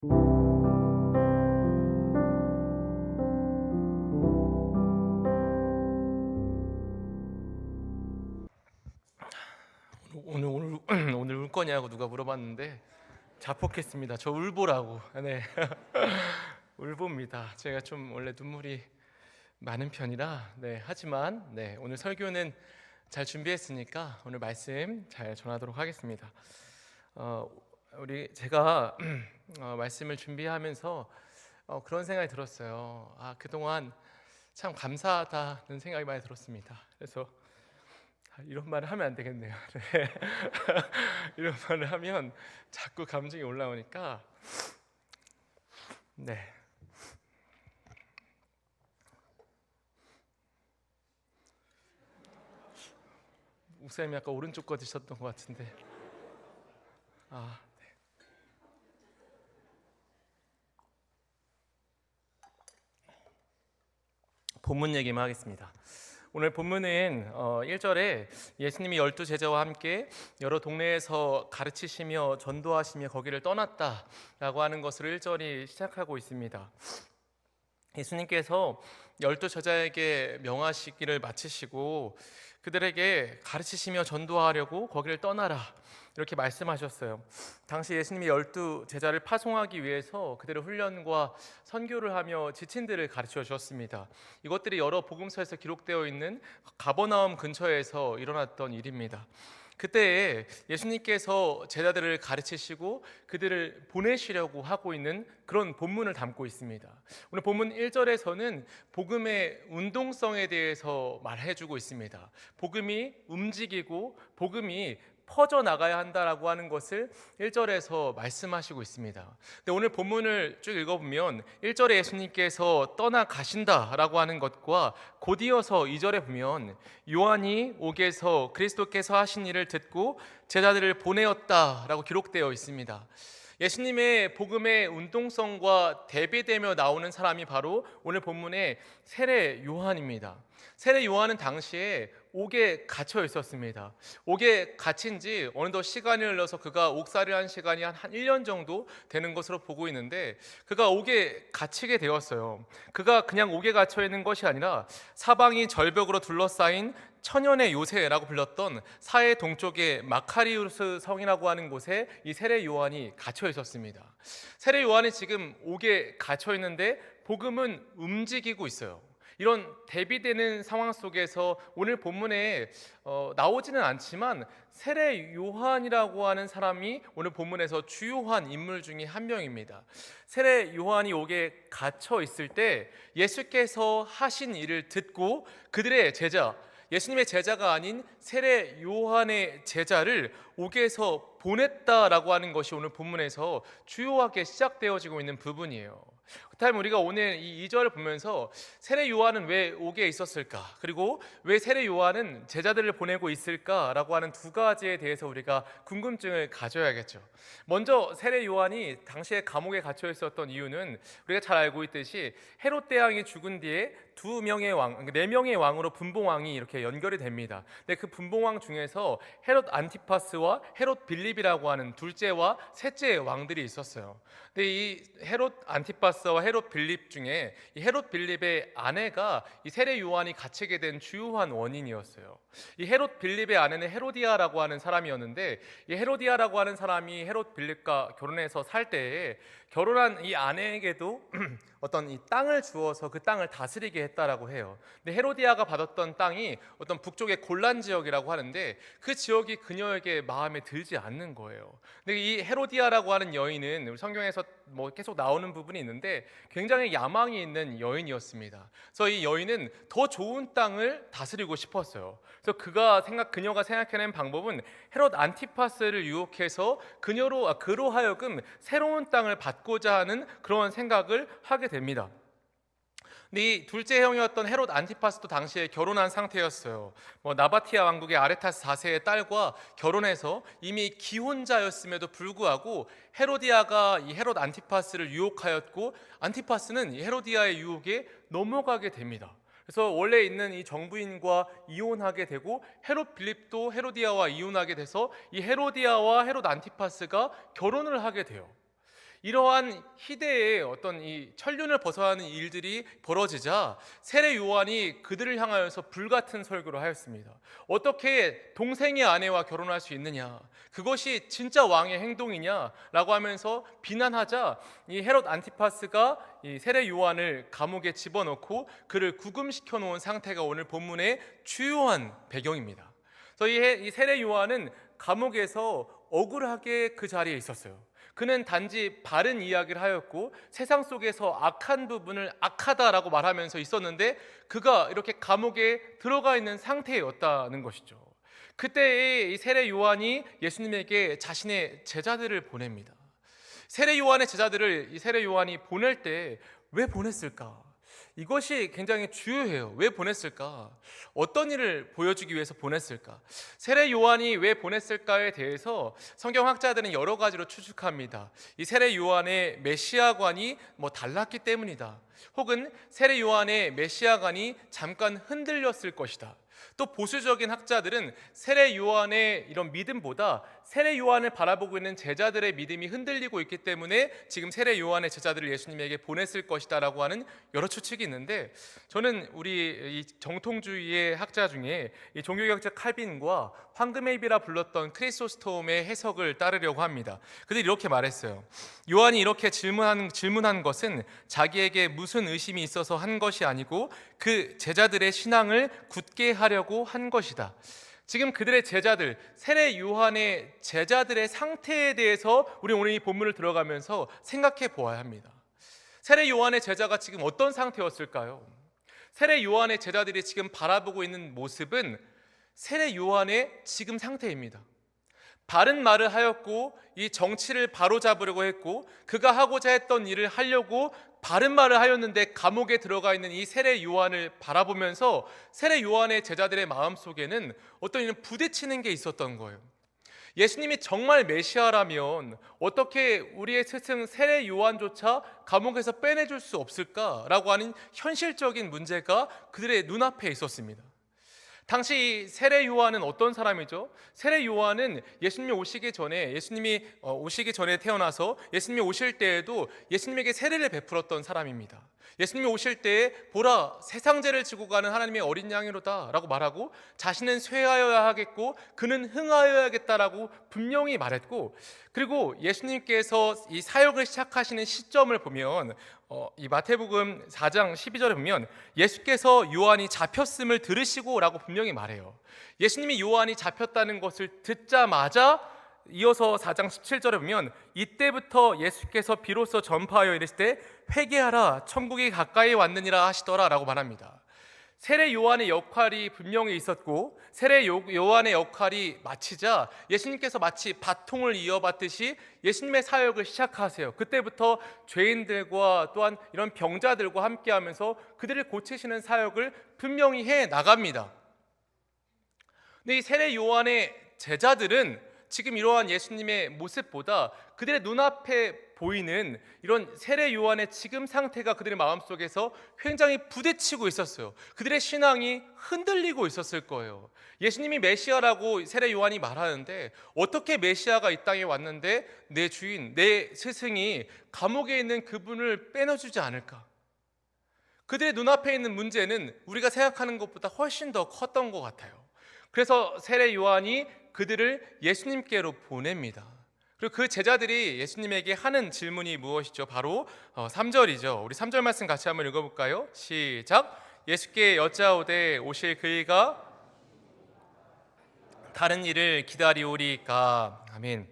오늘 울 거냐고 누가 물어봤는데 자폭했습니다. 저 울보라고. 네. 울보입니다. 제가 좀 원래 눈물이 많은 편이라. 네. 하지만 오늘 설교는 잘 준비했으니까 오늘 말씀 잘 전하도록 하겠습니다. 제가 말씀을 준비하면서 그런 생각이 들었어요. 그동안 참 감사하다는 생각이 많이 들었습니다. 그래서 이런 말을 하면 안 되겠네요. 네. 이런 말을 하면 자꾸 감정이 올라오니까. 네. 목사님이 아까 오른쪽 거 드셨던 것 같은데. 네. 본문 얘기만 하겠습니다. 오늘 본문은 1절에 예수님이 12제자와 함께 여러 동네에서 가르치시며 전도하시며 거기를 떠났다라고 하는 것으로 1절이 시작하고 있습니다. 예수님께서 12제자에게 명하시기를 마치시고 그들에게 가르치시며 전도하려고 거기를 떠나라 이렇게 말씀하셨어요. 당시 예수님이 12제자를 파송하기 위해서 그들의 훈련과 선교를 하며 지친들을 가르쳐 주셨습니다. 이것들이 여러 복음서에서 기록되어 있는 가버나움 근처에서 일어났던 일입니다. 그때에 예수님께서 제자들을 가르치시고 그들을 보내시려고 하고 있는 그런 본문을 담고 있습니다. 오늘 본문 1절에서는 복음의 운동성에 대해서 말해주고 있습니다. 복음이 움직이고 복음이 퍼져나가야 한다라고 하는 것을 1절에서 말씀하시고 있습니다. 근데 오늘 본문을 쭉 읽어보면 1절에 예수님께서 떠나가신다라고 하는 것과 곧이어서 2절에 보면 요한이 옥에서 그리스도께서 하신 일을 듣고 제자들을 보내었다라고 기록되어 있습니다. 예수님의 복음의 운동성과 대비되며 나오는 사람이 바로 오늘 본문의 세례 요한입니다. 세례 요한은 당시에 옥에 갇혀 있었습니다. 옥에 갇힌 지 어느덧 시간이 흘러서 그가 옥살이를 한 시간이 한 1년 정도 되는 것으로 보고 있는데 그가 옥에 갇히게 되었어요. 그가 그냥 옥에 갇혀 있는 것이 아니라 사방이 절벽으로 둘러싸인 천연의 요새라고 불렸던 사해 동쪽의 마카리우스 성이라고 하는 곳에 이 세례 요한이 갇혀 있었습니다. 세례 요한이 지금 옥에 갇혀 있는데 복음은 움직이고 있어요. 이런 대비되는 상황 속에서 오늘 본문에 나오지는 않지만 세례 요한이라고 하는 사람이 오늘 본문에서 주요한 인물 중에 한 명입니다. 세례 요한이 옥에 갇혀 있을 때 예수께서 하신 일을 듣고 그들의 제자, 예수님의 제자가 아닌 세례 요한의 제자를 옥에서 보냈다라고 하는 것이 오늘 본문에서 주요하게 시작되어지고 있는 부분이에요. 그렇다면 우리가 오늘 이 2절을 보면서 세례 요한은 왜 옥에 있었을까? 그리고 왜 세례 요한은 제자들을 보내고 있을까라고 하는 두 가지에 대해서 우리가 궁금증을 가져야겠죠. 먼저 세례 요한이 당시에 감옥에 갇혀 있었던 이유는 우리가 잘 알고 있듯이 헤롯 대왕이 죽은 뒤에 두 명의 왕, 네 명의 왕으로 분봉왕이 이렇게 연결이 됩니다. 근데 그 분봉왕 중에서 헤롯 안티파스와 헤롯 빌립이라고 하는 둘째와 셋째 왕들이 있었어요. 근데 이 헤롯 안티파스와 헤롯 빌립 중에 이 헤롯 빌립의 아내가 이 세례 요한이 갇히게 된 주요한 원인이었어요. 이 헤롯 빌립의 아내는 헤로디아라고 하는 사람이었는데 이 헤로디아라고 하는 사람이 헤롯 빌립과 결혼해서 살 때에 결혼한 이 아내에게도 어떤 이 땅을 주어서 그 땅을 다스리게 했다라고 해요. 근데 헤로디아가 받았던 땅이 어떤 북쪽의 골란 지역이라고 하는데 그 지역이 그녀에게 마음에 들지 않는 거예요. 근데 이 헤로디아라고 하는 여인은 성경에서 뭐 계속 나오는 부분이 있는데 굉장히 야망이 있는 여인이었습니다. 그래서 이 여인은 더 좋은 땅을 다스리고 싶었어요. 그래서 그녀가 생각해낸 방법은 헤롯 안티파스를 유혹해서 그로 하여금 새로운 땅을 받고자 하는 그런 생각을 하게 됩니다. 근데 이 둘째 형이었던 헤롯 안티파스도 당시에 결혼한 상태였어요. 나바티아 왕국의 아레타스 4세의 딸과 결혼해서 이미 기혼자였음에도 불구하고 헤로디아가 이 헤롯 안티파스를 유혹하였고 안티파스는 이 헤로디아의 유혹에 넘어가게 됩니다. 그래서 원래 있는 이 정부인과 이혼하게 되고 헤롯 빌립도 헤로디아와 이혼하게 돼서 이 헤로디아와 헤롯 안티파스가 결혼을 하게 돼요. 이러한 희대의 어떤 이 천륜을 벗어나는 일들이 벌어지자 세례 요한이 그들을 향하여서 불같은 설교를 하였습니다. 어떻게 동생의 아내와 결혼할 수 있느냐? 그것이 진짜 왕의 행동이냐라고 하면서 비난하자 이 헤롯 안티파스가 이 세례 요한을 감옥에 집어넣고 그를 구금시켜 놓은 상태가 오늘 본문의 주요한 배경입니다. 그래서 이 세례 요한은 감옥에서 억울하게 그 자리에 있었어요. 그는 단지 바른 이야기를 하였고 세상 속에서 악한 부분을 악하다라고 말하면서 있었는데 그가 이렇게 감옥에 들어가 있는 상태였다는 것이죠. 그때 이 세례 요한이 예수님에게 자신의 제자들을 보냅니다. 세례 요한의 제자들을 이 세례 요한이 보낼 때 왜 보냈을까? 이것이 굉장히 주요해요. 왜 보냈을까? 어떤 일을 보여주기 위해서 보냈을까? 세례 요한이 왜 보냈을까에 대해서 성경학자들은 여러 가지로 추측합니다. 이 세례 요한의 메시아관이 달랐기 때문이다. 혹은 세례 요한의 메시아관이 잠깐 흔들렸을 것이다. 또 보수적인 학자들은 세례 요한의 이런 믿음보다 세례 요한을 바라보고 있는 제자들의 믿음이 흔들리고 있기 때문에 지금 세례 요한의 제자들을 예수님에게 보냈을 것이다 라고 하는 여러 추측이 있는데, 저는 우리 이 정통주의의 학자 중에 이 종교개혁자 칼빈과 황금의 입이라 불렀던 크리소스톰의 해석을 따르려고 합니다. 그들이 이렇게 말했어요. 요한이 이렇게 질문한 것은 자기에게 무슨 의심이 있어서 한 것이 아니고 그 제자들의 신앙을 굳게 하려고 한 것이다. 지금 그들의 제자들, 세례 요한의 제자들의 상태에 대해서 우리 오늘 이 본문을 들어가면서 생각해 보아야 합니다. 세례 요한의 제자가 지금 어떤 상태였을까요? 세례 요한의 제자들이 지금 바라보고 있는 모습은 세례 요한의 지금 상태입니다. 바른 말을 하였고 이 정치를 바로잡으려고 했고 그가 하고자 했던 일을 하려고 바른 말을 하였는데 감옥에 들어가 있는 이 세례 요한을 바라보면서 세례 요한의 제자들의 마음속에는 어떤 이런 부딪히는 게 있었던 거예요. 예수님이 정말 메시아라면 어떻게 우리의 스승 세례 요한조차 감옥에서 빼내줄 수 없을까라고 하는 현실적인 문제가 그들의 눈앞에 있었습니다. 당시 세례 요한은 어떤 사람이죠? 세례 요한은 예수님이 오시기 전에 태어나서 예수님이 오실 때에도 예수님에게 세례를 베풀었던 사람입니다. 예수님이 오실 때에 보라 세상 죄를 지고 가는 하나님의 어린 양이로다 라고 말하고 자신은 쇠하여야 하겠고 그는 흥하여야겠다라고 분명히 말했고, 그리고 예수님께서 이 사역을 시작하시는 시점을 보면 이 마태복음 4장 12절에 보면 예수께서 요한이 잡혔음을 들으시고 라고 분명히 말해요. 예수님이 요한이 잡혔다는 것을 듣자마자 이어서 4장 17절에 보면 이때부터 예수께서 비로소 전파하여 이르실 때 회개하라 천국이 가까이 왔느니라 하시더라 라고 말합니다. 세례 요한의 역할이 분명히 있었고 세례 요한의 역할이 마치자 예수님께서 마치 바통을 이어받듯이 예수님의 사역을 시작하세요. 그때부터 죄인들과 또한 이런 병자들과 함께하면서 그들을 고치시는 사역을 분명히 해 나갑니다. 근데 이 세례 요한의 제자들은 지금 이러한 예수님의 모습보다 그들의 눈앞에 보이는 이런 세례 요한의 지금 상태가 그들의 마음속에서 굉장히 부딪히고 있었어요. 그들의 신앙이 흔들리고 있었을 거예요. 예수님이 메시아라고 세례 요한이 말하는데 어떻게 메시아가 이 땅에 왔는데 내 주인, 내 스승이 감옥에 있는 그분을 빼내주지 않을까? 그들의 눈앞에 있는 문제는 우리가 생각하는 것보다 훨씬 더 컸던 것 같아요. 그래서 세례 요한이 그들을 예수님께로 보냅니다. 그리고 그 제자들이 예수님에게 하는 질문이 무엇이죠? 바로 3절이죠. 우리 3절 말씀 같이 한번 읽어볼까요? 시작. 예수께 여짜오되 오실 그이가 다른 일을 기다리오리까. 아멘.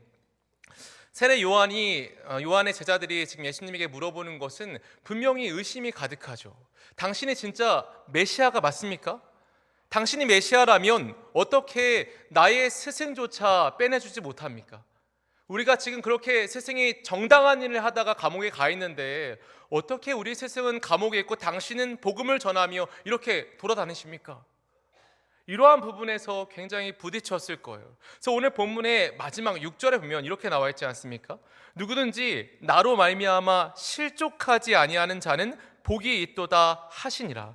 세례 요한의 제자들이 지금 예수님에게 물어보는 것은 분명히 의심이 가득하죠. 당신이 진짜 메시아가 맞습니까? 당신이 메시아라면 어떻게 나의 스승조차 빼내주지 못합니까? 우리가 지금 그렇게 스승이 정당한 일을 하다가 감옥에 가 있는데 어떻게 우리 스승은 감옥에 있고 당신은 복음을 전하며 이렇게 돌아다니십니까? 이러한 부분에서 굉장히 부딪혔을 거예요. 그래서 오늘 본문의 마지막 6절에 보면 이렇게 나와 있지 않습니까? 누구든지 나로 말미암아 실족하지 아니하는 자는 복이 있도다 하시니라.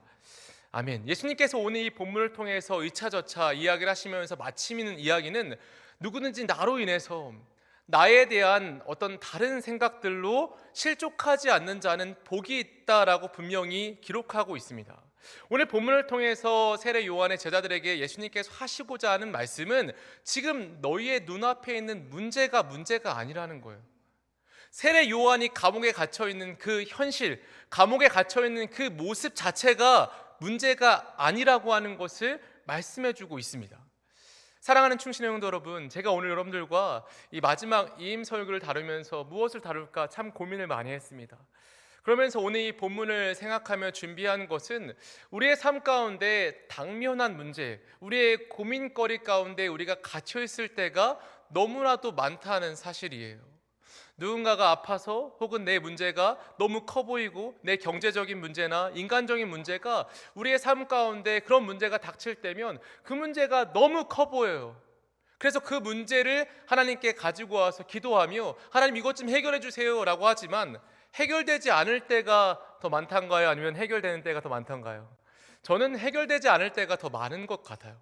아멘. 예수님께서 오늘 이 본문을 통해서 2차 저차 이야기를 하시면서 마치는 이야기는 누구든지 나로 인해서 나에 대한 어떤 다른 생각들로 실족하지 않는 자는 복이 있다라고 분명히 기록하고 있습니다. 오늘 본문을 통해서 세례 요한의 제자들에게 예수님께서 하시고자 하는 말씀은 지금 너희의 눈앞에 있는 문제가 아니라는 거예요. 세례 요한이 감옥에 갇혀 있는 그 현실, 감옥에 갇혀 있는 그 모습 자체가 문제가 아니라고 하는 것을 말씀해 주고 있습니다. 사랑하는 충신의 성도 여러분, 제가 오늘 여러분들과 이 마지막 이임 설교를 다루면서 무엇을 다룰까 참 고민을 많이 했습니다. 그러면서 오늘 이 본문을 생각하며 준비한 것은 우리의 삶 가운데 당면한 문제, 우리의 고민거리 가운데 우리가 갇혀 있을 때가 너무나도 많다는 사실이에요. 누군가가 아파서 혹은 내 문제가 너무 커 보이고 내 경제적인 문제나 인간적인 문제가 우리의 삶 가운데 그런 문제가 닥칠 때면 그 문제가 너무 커 보여요. 그래서 그 문제를 하나님께 가지고 와서 기도하며 하나님 이것 좀 해결해 주세요 라고 하지만 해결되지 않을 때가 더 많던가요? 아니면 해결되는 때가 더 많던가요? 저는 해결되지 않을 때가 더 많은 것 같아요.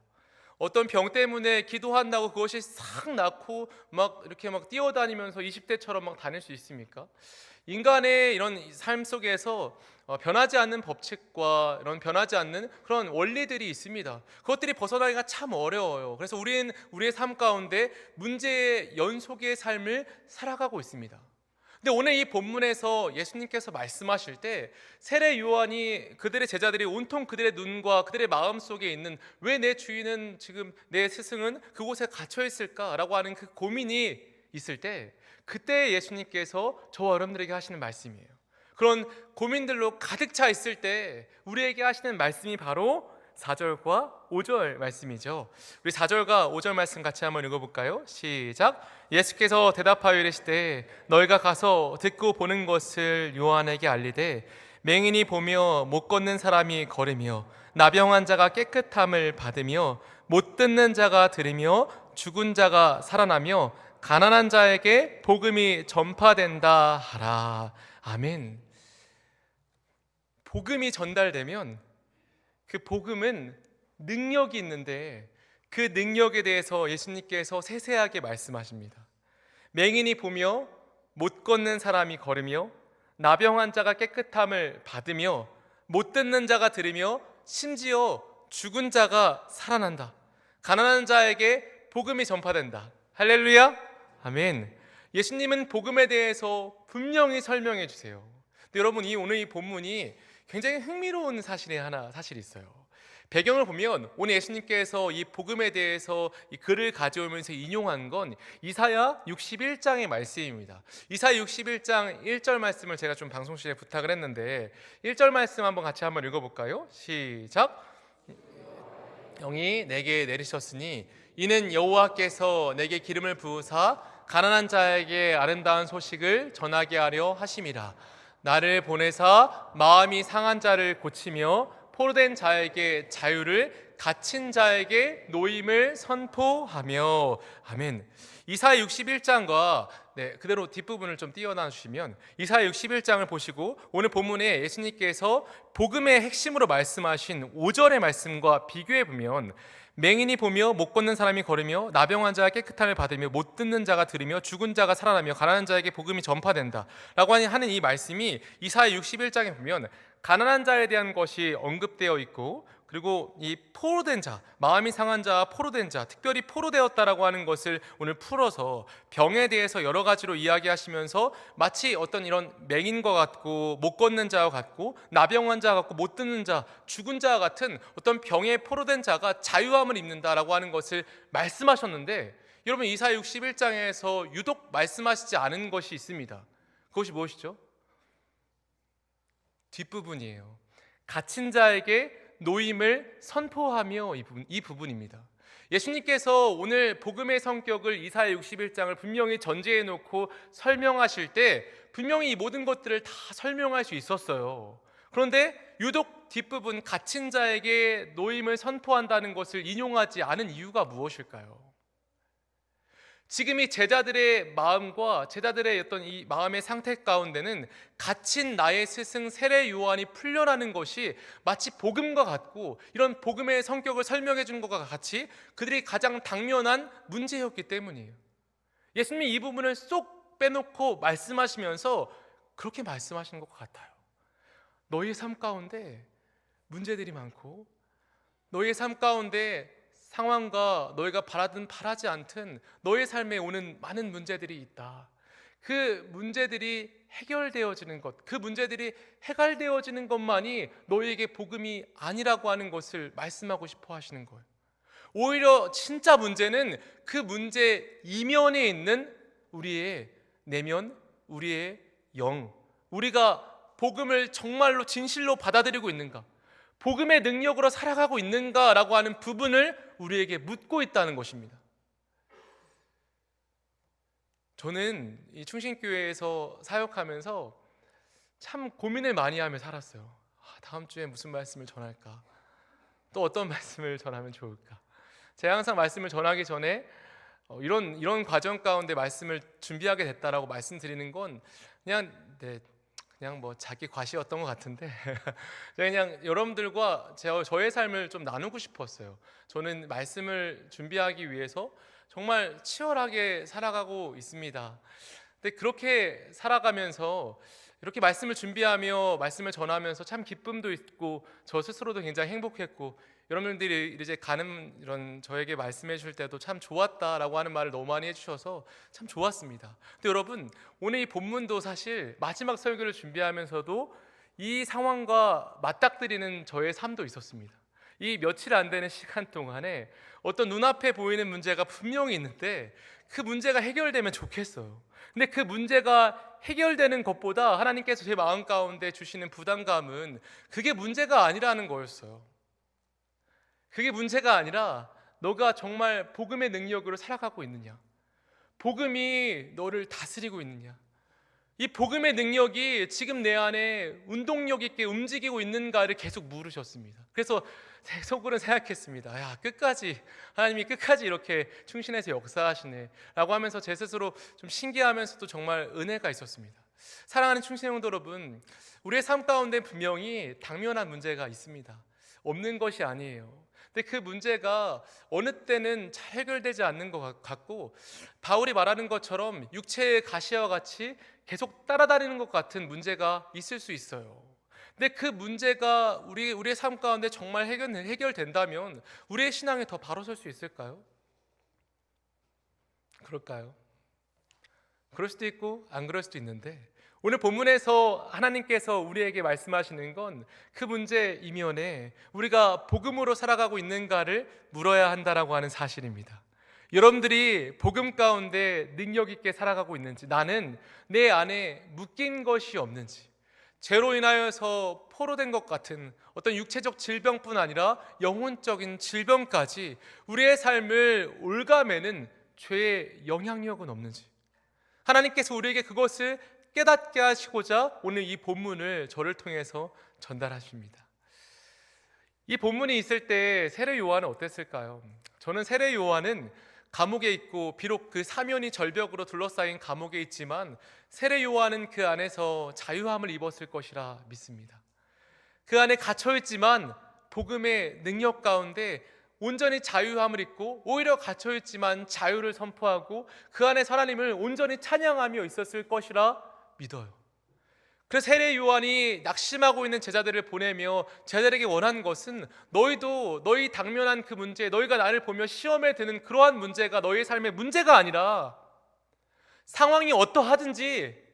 어떤 병 때문에 기도한다고 그것이 싹 낫고 막 이렇게 막 뛰어다니면서 20대처럼 막 다닐 수 있습니까? 인간의 이런 삶 속에서 변하지 않는 법칙과 이런 변하지 않는 그런 원리들이 있습니다. 그것들이 벗어나기가 참 어려워요. 그래서 우리는 우리의 삶 가운데 문제의 연속의 삶을 살아가고 있습니다. 근데 오늘 이 본문에서 예수님께서 말씀하실 때 세례 요한이 그들의 제자들이 온통 그들의 눈과 그들의 마음 속에 있는 왜 내 주인은 지금 내 스승은 그곳에 갇혀 있을까라고 하는 그 고민이 있을 때 그때 예수님께서 저와 여러분들에게 하시는 말씀이에요. 그런 고민들로 가득 차 있을 때 우리에게 하시는 말씀이 바로 4절과 5절 말씀이죠. 우리 4절과 5절 말씀 같이 한번 읽어볼까요? 시작. 예수께서 대답하여 이르시되 너희가 가서 듣고 보는 것을 요한에게 알리되 맹인이 보며 못 걷는 사람이 걸으며 나병한 자가 깨끗함을 받으며 못 듣는 자가 들으며 죽은 자가 살아나며 가난한 자에게 복음이 전파된다 하라. 아멘. 복음이 전달되면 그 복음은 능력이 있는데 그 능력에 대해서 예수님께서 세세하게 말씀하십니다. 맹인이 보며 못 걷는 사람이 걸으며 나병한 자가 깨끗함을 받으며 못 듣는 자가 들으며 심지어 죽은 자가 살아난다. 가난한 자에게 복음이 전파된다. 할렐루야. 아멘. 예수님은 복음에 대해서 분명히 설명해 주세요. 근데 여러분 오늘 이 본문이 굉장히 흥미로운 사실이 있어요. 배경을 보면 오늘 예수님께서 이 복음에 대해서 이 글을 가져오면서 인용한 건 이사야 61장의 말씀입니다. 이사야 61장 1절 말씀을 제가 좀 방송실에 부탁을 했는데 1절 말씀 같이 한번 읽어볼까요? 시작. 영이 내게 내리셨으니 이는 여호와께서 내게 기름을 부으사 가난한 자에게 아름다운 소식을 전하게 하려 하심이라. 나를 보내사 마음이 상한 자를 고치며 포로된 자에게 자유를 갇힌 자에게 노임을 선포하며. 아멘. 이사야 61장과 그대로 뒷부분을 좀 띄워놔 주시면 이사야 61장을 보시고 오늘 본문에 예수님께서 복음의 핵심으로 말씀하신 5절의 말씀과 비교해 보면 맹인이 보며 못 걷는 사람이 걸으며 나병한 자가 깨끗함을 받으며 못 듣는 자가 들으며 죽은 자가 살아나며 가난한 자에게 복음이 전파된다 라고 하는 이 말씀이 이사야 61장에 보면 가난한 자에 대한 것이 언급되어 있고 그리고 이 포로된 자, 마음이 상한 자, 포로된 자, 특별히 포로되었다라고 하는 것을 오늘 풀어서 병에 대해서 여러 가지로 이야기하시면서 마치 어떤 이런 맹인과 같고 못 걷는 자와 같고 나병한 자 같고 못 듣는 자, 죽은 자와 같은 어떤 병에 포로된 자가 자유함을 입는다라고 하는 것을 말씀하셨는데 여러분 이사야 61장에서 유독 말씀하시지 않은 것이 있습니다. 그것이 무엇이죠? 뒷부분이에요. 갇힌 자에게 노임을 선포하며 이 부분입니다. 예수님께서 오늘 복음의 성격을 이사야 61장을 분명히 전제해 놓고 설명하실 때 분명히 이 모든 것들을 다 설명할 수 있었어요. 그런데 유독 뒷부분 갇힌 자에게 노임을 선포한다는 것을 인용하지 않은 이유가 무엇일까요? 지금 이 제자들의 마음과 제자들의 어떤 이 마음의 상태 가운데는 갇힌 나의 스승 세례 요한이 풀려나는 것이 마치 복음과 같고 이런 복음의 성격을 설명해 준 것과 같이 그들이 가장 당면한 문제였기 때문이에요. 예수님이 이 부분을 쏙 빼놓고 말씀하시면서 그렇게 말씀하시는 것 같아요. 너희의 삶 가운데 문제들이 많고, 너희의 삶 가운데 상황과 너희가 바라든 바라지 않든 너희의 삶에 오는 많은 문제들이 있다. 그 문제들이 해결되어지는 것, 그 문제들이 해결되어지는 것만이 너희에게 복음이 아니라고 하는 것을 말씀하고 싶어 하시는 거예요. 오히려 진짜 문제는 그 문제 이면에 있는 우리의 내면, 우리의 영, 우리가 복음을 정말로 진실로 받아들이고 있는가, 복음의 능력으로 살아가고 있는가라고 하는 부분을 우리에게 묻고 있다는 것입니다. 저는 이 충신교회에서 사역하면서 참 고민을 많이 하며 살았어요. 다음 주에 무슨 말씀을 전할까? 또 어떤 말씀을 전하면 좋을까? 제가 항상 말씀을 전하기 전에 이런 과정 가운데 말씀을 준비하게 됐다라고 말씀드리는 건 그냥 뭐 자기 과시였던 것 같은데 그냥 여러분들과 저의 삶을 좀 나누고 싶었어요. 저는 말씀을 준비하기 위해서 정말 치열하게 살아가고 있습니다. 근데 그렇게 살아가면서 이렇게 말씀을 준비하며 말씀을 전하면서 참 기쁨도 있고 저 스스로도 굉장히 행복했고, 여러분들이 이제 가는 이런 저에게 말씀해 주실 때도 참 좋았다라고 하는 말을 너무 많이 해주셔서 참 좋았습니다. 근데 여러분, 오늘 이 본문도 사실 마지막 설교를 준비하면서도 이 상황과 맞닥뜨리는 저의 삶도 있었습니다. 이 며칠 안 되는 시간 동안에 어떤 눈앞에 보이는 문제가 분명히 있는데 그 문제가 해결되면 좋겠어요. 근데 그 문제가 해결되는 것보다 하나님께서 제 마음 가운데 주시는 부담감은 그게 문제가 아니라는 거였어요. 그게 문제가 아니라 너가 정말 복음의 능력으로 살아가고 있느냐, 복음이 너를 다스리고 있느냐, 이 복음의 능력이 지금 내 안에 운동력 있게 움직이고 있는가를 계속 물으셨습니다. 그래서 제 속으로는 생각했습니다. 끝까지 하나님이 끝까지 이렇게 충신해서 역사하시네 라고 하면서 제 스스로 좀 신기하면서도 정말 은혜가 있었습니다. 사랑하는 충신 성도 여러분, 우리의 삶 가운데 분명히 당면한 문제가 있습니다. 없는 것이 아니에요. 근데 그 문제가 어느 때는 잘 해결되지 않는 것 같고, 바울이 말하는 것처럼 육체의 가시와 같이 계속 따라다니는 것 같은 문제가 있을 수 있어요. 근데 그 문제가 우리의 삶 가운데 정말 해결된다면 우리의 신앙이 더 바로 설 수 있을까요? 그럴까요? 그럴 수도 있고 안 그럴 수도 있는데, 오늘 본문에서 하나님께서 우리에게 말씀하시는 건 그 문제 이면에 우리가 복음으로 살아가고 있는가를 물어야 한다라고 하는 사실입니다. 여러분들이 복음 가운데 능력 있게 살아가고 있는지, 나는 내 안에 묶인 것이 없는지, 죄로 인하여서 포로된 것 같은 어떤 육체적 질병뿐 아니라 영혼적인 질병까지 우리의 삶을 올가매는 죄의 영향력은 없는지, 하나님께서 우리에게 그것을 깨닫게 하시고자 오늘 이 본문을 저를 통해서 전달하십니다. 이 본문이 있을 때 세례 요한은 어땠을까요? 저는 세례 요한은 감옥에 있고, 비록 그 사면이 절벽으로 둘러싸인 감옥에 있지만 세례 요한은 그 안에서 자유함을 입었을 것이라 믿습니다. 그 안에 갇혀 있지만 복음의 능력 가운데 온전히 자유함을 입고, 오히려 갇혀 있지만 자유를 선포하고 그 안에 하나님을 온전히 찬양하며 있었을 것이라 믿어요. 그래서 세례 요한이 낙심하고 있는 제자들을 보내며 제자들에게 원한 것은, 너희도 너희 당면한 그 문제, 너희가 나를 보며 시험에 드는 그러한 문제가 너희의 삶의 문제가 아니라, 상황이 어떠하든지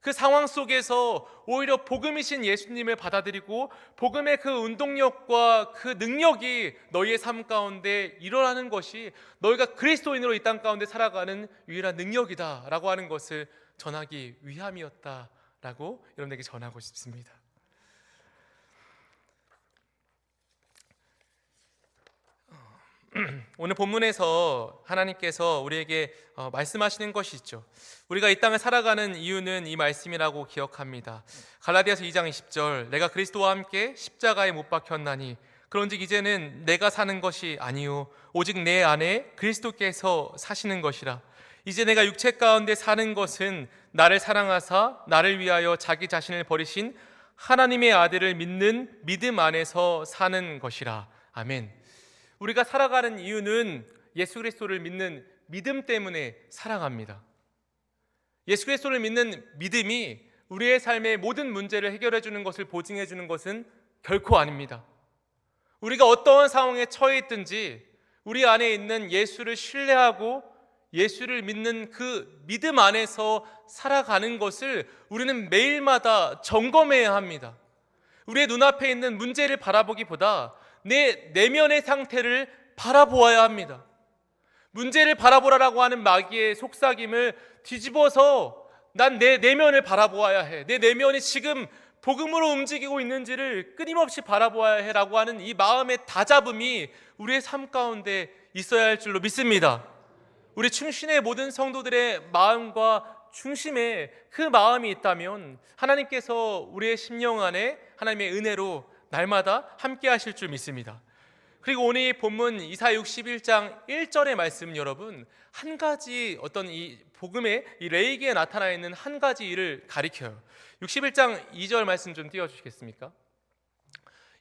그 상황 속에서 오히려 복음이신 예수님을 받아들이고 복음의 그 운동력과 그 능력이 너희의 삶 가운데 일어나는 것이 너희가 그리스도인으로 이 땅 가운데 살아가는 유일한 능력이다 라고 하는 것을 전하기 위함이었다라고 여러분에게 전하고 싶습니다. 오늘 본문에서 하나님께서 우리에게 말씀하시는 것이 있죠. 우리가 이 땅을 살아가는 이유는 이 말씀이라고 기억합니다. 갈라디아서 2장 20절, 내가 그리스도와 함께 십자가에 못 박혔나니 그런즉 이제는 내가 사는 것이 아니요 오직 내 안에 그리스도께서 사시는 것이라. 이제 내가 육체 가운데 사는 것은 나를 사랑하사 나를 위하여 자기 자신을 버리신 하나님의 아들을 믿는 믿음 안에서 사는 것이라. 아멘. 우리가 살아가는 이유는 예수 그리스도를 믿는 믿음 때문에 살아갑니다. 예수 그리스도를 믿는 믿음이 우리의 삶의 모든 문제를 해결해 주는 것을 보증해 주는 것은 결코 아닙니다. 우리가 어떠한 상황에 처해 있든지 우리 안에 있는 예수를 신뢰하고 예수를 믿는 그 믿음 안에서 살아가는 것을 우리는 매일마다 점검해야 합니다. 우리의 눈앞에 있는 문제를 바라보기보다 내 내면의 상태를 바라보아야 합니다. 문제를 바라보라라고 하는 마귀의 속삭임을 뒤집어서 난 내 내면을 바라보아야 해. 내 내면이 지금 복음으로 움직이고 있는지를 끊임없이 바라보아야 해라고 하는 이 마음의 다잡음이 우리의 삶 가운데 있어야 할 줄로 믿습니다. 우리 충신의 모든 성도들의 마음과 중심에 그 마음이 있다면 하나님께서 우리의 심령 안에 하나님의 은혜로 날마다 함께 하실 줄 믿습니다. 그리고 오늘 이 본문 이사야 61장 1절의 말씀, 여러분, 한 가지 어떤 이 복음의 이 레이기에 나타나 있는 한 가지 일을 가리켜요. 61장 2절 말씀 좀 띄워주시겠습니까?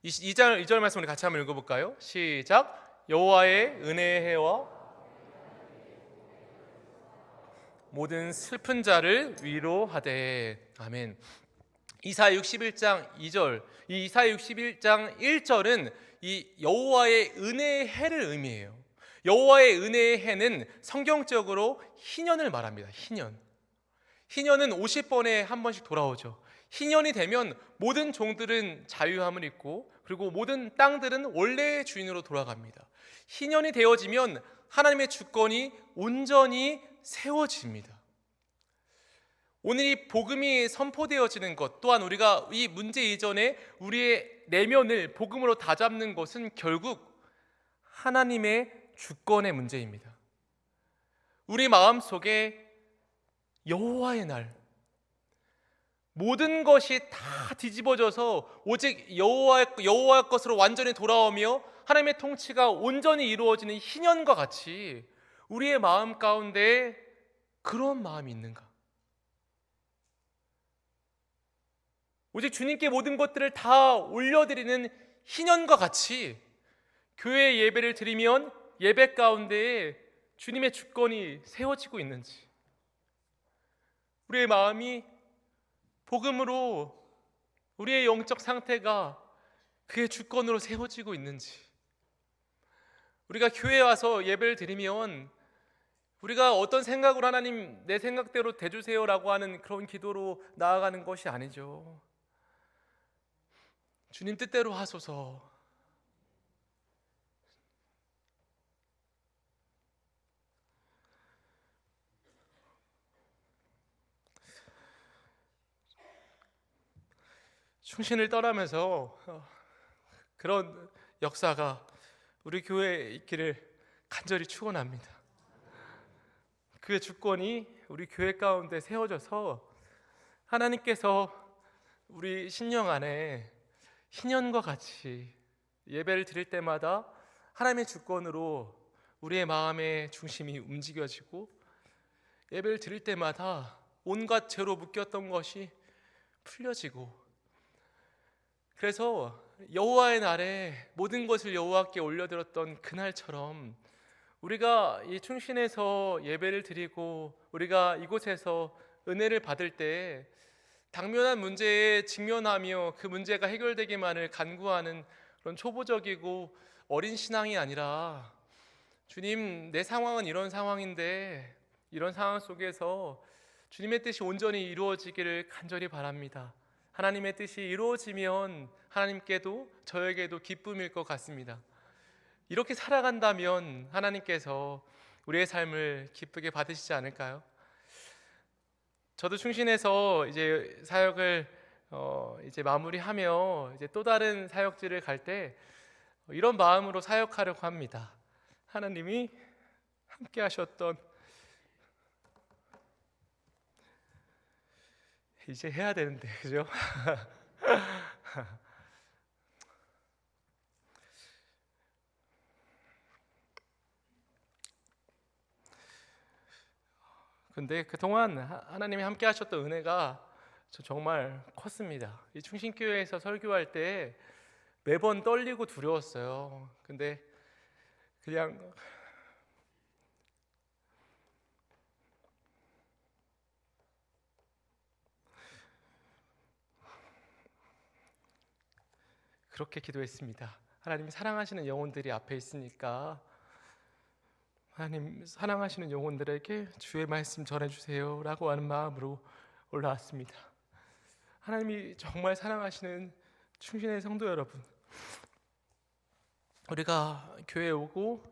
2절 말씀 우리 같이 한번 읽어볼까요? 시작. 여호와의 은혜의 해와 모든 슬픈 자를 위로하되. 아멘. 이사야 61장 2절, 이 이사야 61장 1절은 이 여호와의 은혜의 해를 의미해요. 여호와의 은혜의 해는 성경적으로 희년을 말합니다. 희년은 50번에 한 번씩 돌아오죠. 희년이 되면 모든 종들은 자유함을 입고 그리고 모든 땅들은 원래의 주인으로 돌아갑니다. 희년이 되어지면 하나님의 주권이 온전히 세워집니다. 오늘 이 복음이 선포되어지는 것 또한 우리가 이 문제 이전에 우리의 내면을 복음으로 다잡는 것은 결국 하나님의 주권의 문제입니다. 우리 마음속에 여호와의 날, 모든 것이 다 뒤집어져서 오직 여호와의 것으로 완전히 돌아오며 하나님의 통치가 온전히 이루어지는 희년과 같이 우리의 마음 가운데 그런 마음이 있는가? 오직 주님께 모든 것들을 다 올려드리는 희년과 같이 교회 예배를 드리면 예배 가운데에 주님의 주권이 세워지고 있는지, 우리의 마음이 복음으로 우리의 영적 상태가 그의 주권으로 세워지고 있는지, 우리가 교회에 와서 예배를 드리면 우리가 어떤 생각으로 하나님 내 생각대로 대주세요라고 하는 그런 기도로 나아가는 것이 아니죠. 주님 뜻대로 하소서. 충신을 떠나면서 그런 역사가 우리 교회에 있기를 간절히 축원합니다. 그의 주권이 우리 교회 가운데 세워져서 하나님께서 우리 심령 안에 희년과 같이 예배를 드릴 때마다 하나님의 주권으로 우리의 마음의 중심이 움직여지고 예배를 드릴 때마다 온갖 죄로 묶였던 것이 풀려지고, 그래서 여호와의 날에 모든 것을 여호와께 올려드렸던 그날처럼 우리가 이 충신에서 예배를 드리고 우리가 이곳에서 은혜를 받을 때 당면한 문제에 직면하며 그 문제가 해결되기만을 간구하는 그런 초보적이고 어린 신앙이 아니라, 주님, 내 상황은 이런 상황인데 이런 상황 속에서 주님의 뜻이 온전히 이루어지기를 간절히 바랍니다. 하나님의 뜻이 이루어지면 하나님께도 저에게도 기쁨일 것 같습니다. 이렇게 살아간다면 하나님께서 우리의 삶을 기쁘게 받으시지 않을까요? 저도 충신에서 이제 사역을 이제 마무리하며 이제 또 다른 사역지를 갈 때 이런 마음으로 사역하려고 합니다. 하나님이 함께 하셨던, 이제 해야 되는데, 그죠? 근데 그동안 하나님이 함께 하셨던 은혜가 저 정말 컸습니다. 이 충신교회에서 설교할 때 매번 떨리고 두려웠어요. 근데 그냥 그렇게 기도했습니다. 하나님, 사랑하시는 영혼들이 앞에 있으니까 하나님, 사랑하시는 영혼들에게 주의 말씀 전해주세요 라고 하는 마음으로 올라왔습니다. 하나님이 정말 사랑하시는 충신의 성도 여러분, 우리가 교회에 오고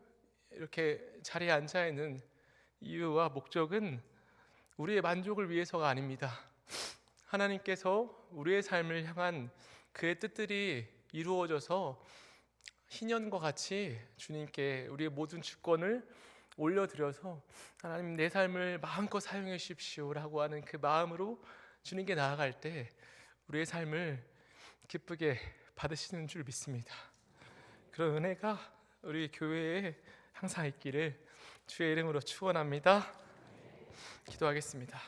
이렇게 자리에 앉아 있는 이유와 목적은 우리의 만족을 위해서가 아닙니다. 하나님께서 우리의 삶을 향한 그의 뜻들이 이루어져서 희년과 같이 주님께 우리의 모든 주권을 올려드려서 하나님, 내 삶을 마음껏 사용해 주십시오 라고 하는 그 마음으로 주님께 나아갈 때 우리의 삶을 기쁘게 받으시는 줄 믿습니다. 그런 은혜가 우리 교회에 항상 있기를 주의 이름으로 축원합니다. 기도하겠습니다.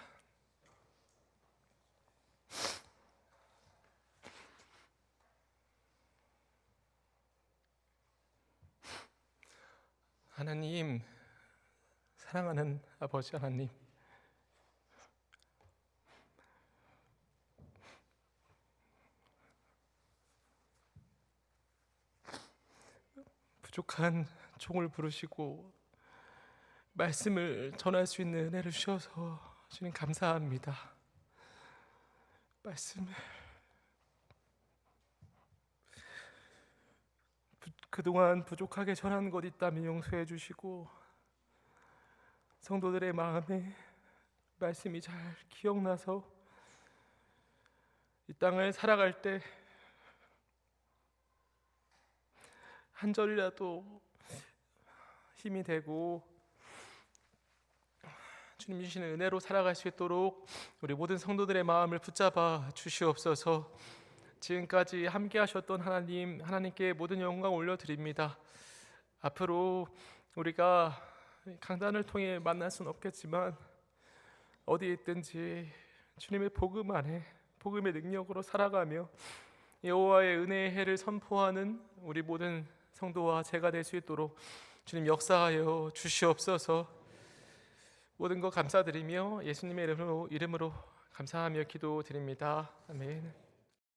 하나님, 사랑하는 아버지 하나님, 부족한 종을 부르시고 말씀을 전할 수 있는 은혜를 주셔서 주님 감사합니다. 말씀을 그동안 부족하게 전한 것 있다면 용서해 주시고, 성도들의 마음에 말씀이 잘 기억나서 이 땅을 살아갈 때 한 절이라도 힘이 되고 주님 주시는 은혜로 살아갈 수 있도록 우리 모든 성도들의 마음을 붙잡아 주시옵소서. 지금까지 함께 하셨던 하나님께 모든 영광 올려드립니다. 앞으로 우리가 강단을 통해 만날 수는 없겠지만 어디에 있든지 주님의 복음 안에 복음의 능력으로 살아가며 여호와의 은혜의 해를 선포하는 우리 모든 성도와 제가 될 수 있도록 주님 역사하여 주시옵소서. 모든 것 감사드리며 예수님의 이름으로 감사하며 기도드립니다. 아멘.